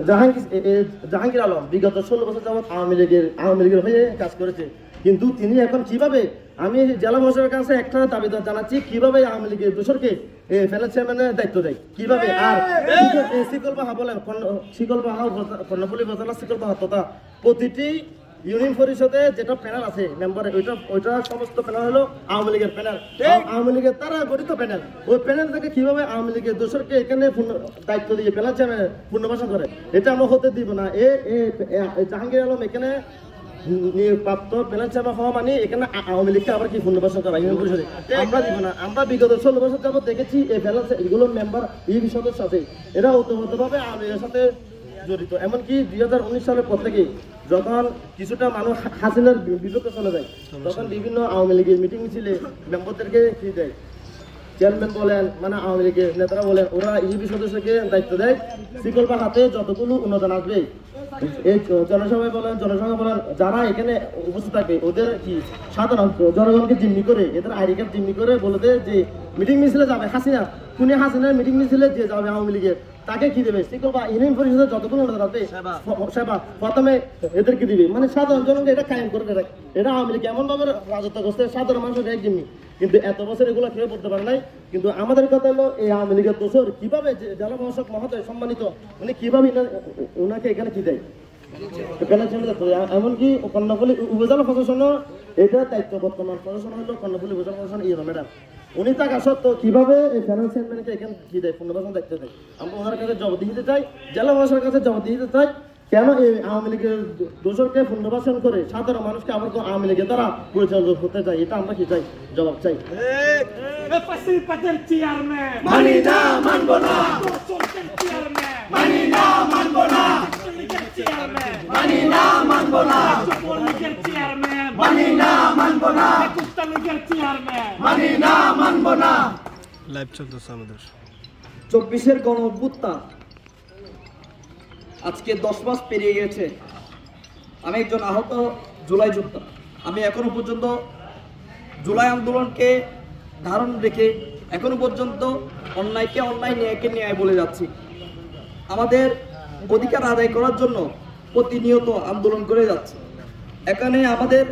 জাহাঙ্গীর আলম বিগত 16 বছর যাবৎ আওয়ামী লীগের হয়ে কাজ করেছে, কিন্তু তিনি এখন কিভাবে, আমি জেলা প্রশাসকের কাছে একটা দাবি জানাচ্ছি, কিভাবে আওয়ামী লীগের দোসরকে প্যানেল চেয়ারম্যানের দায়িত্ব দেয় কিভাবে? আর শিকলবাহা বলেন, শিকলবাহা কর্ণফুলী উপজেলা শিকলবাহা তথা প্রতিটি ইউনিয়ন পরিষদে যেটা প্যানেল আছে মেম্বারে, ওইটা সমস্ত প্যানেল হলো আওয়ামী লীগের প্যানেল, আওয়ামী লীগের তারা গঠিত প্যানেল। ওই প্যানেল থেকে কিভাবে আওয়ামী লীগের দোসরকে এখানে দায়িত্ব দিয়ে প্যানেল চেয়ারম্যান পুনর্বাসন করে, এটা আমরা হতে দিব না। জাহাঙ্গীর আলম এখানে প্রাপ্ত প্যানেল চেয়ারম্যান হওয়া মানে এখানে আওয়ামী লীগকে আবার কি পুনর্বাসন করা ইউনিয়ন পরিষদে আমরা দিব না। আমরা বিগত 16 বছর যাবত দেখেছি এই প্যানেল এগুলো মেম্বার ইউপি সদস্য আছে, এরা ওতভাবে আওয়ামী লীগের সাথে জড়িত। এমনকি 2019 সালের পর থেকে যখন কিছুটা মানুষ হাসিনার বিপক্ষে চলে যায়, তখন বিভিন্ন আওয়ামী লীগের মিটিং মিছিলে মেম্বারদেরকে কি দেয়, চেয়ারম্যান বলেন মানে আওয়ামী লীগের নেতারা বলেন, ওরা ইউপি সদস্যকে দায়িত্ব দেয় শিকলবাহাতে যতগুলো অনুদান আসবে এই জনসভায় বলেন যারা এখানে উপস্থিত থাকবে ওদের কি সাধারণত জনগণকে জিম্মি করে, এদের আইডি কার্ড জিম্মি করে বলে দেয় যে মিটিং মিছিলে যাবে হাসিনা, কোন হাসিনার মিটিং মিছিলে যে যাবে আওয়ামী লীগের তাকে কি দেবে, শিকলবাহা ইউনিয়ন পরিষদের যতগুলো অনুদান আসবে সেবা প্রথমে এদেরকে দিবে, মানে সাধারণ জনগণকে এটা কায়েম করে দেয়। এটা আওয়ামী লীগ এমন ভাবে রাজত্ব করছে, সাধারণ মানুষের এক জিম্মি, কিন্তু এত বছর এগুলো কেউ করতে পারে নাই। কিন্তু আমাদের কথা হলো এই আওয়ামী লীগের দোষর কিভাবে জেলা প্রশাসক মহোদয় সম্মানিত উনি কিভাবে ওনাকে এখানে কি দেয়, এমনকি কর্ণফুলী উপজেলা প্রশাসনও এটা দায়িত্ব, বর্তমান প্রশাসন হলো কর্ণফুলী উপজেলা প্রশাসন ম্যাডাম, উনি থাকা সত্ত্বেও কিভাবে এই প্যানেল চেয়ারম্যানকে এখানে কি দেয়, পুনর্বাসন দায়িত্ব দেয়। আমরা ওনার কাছে জবাব দিতে চাই, জেলা প্রশাসনের কাছে জবাব দিতে চাই, কেন এই আওয়ামী লীগের দোষরকে পুনর্বাসন করে সাধারণ মানুষকে আবার আওয়ামী লীগের দ্বারা পরিচালিত হতে চাই, এটা আমরা কি চাই, জবাব চাই। মানি না মানবো না, মানি না মানবো না, মানি না মানবো না, মানি না মানবো না, মানি না মানবো না। লাইভ চলতেছে আমাদের 24-এর গণ অভ্যুত্থান আজকে 10 মাস পেরিয়ে গেছে। আমি একজন আহত জুলাই যোদ্ধা। আমি এখনো পর্যন্ত জুলাই আন্দোলনকে ধারণ রেখে এখনো পর্যন্ত অন্যায়কে অন্যায়, ন্যায়কে ন্যায় বলে যাচ্ছি। আমাদের অধিকার আদায় করার জন্য প্রতিনিয়ত আন্দোলন করে যাচ্ছে। এখানে আমাদের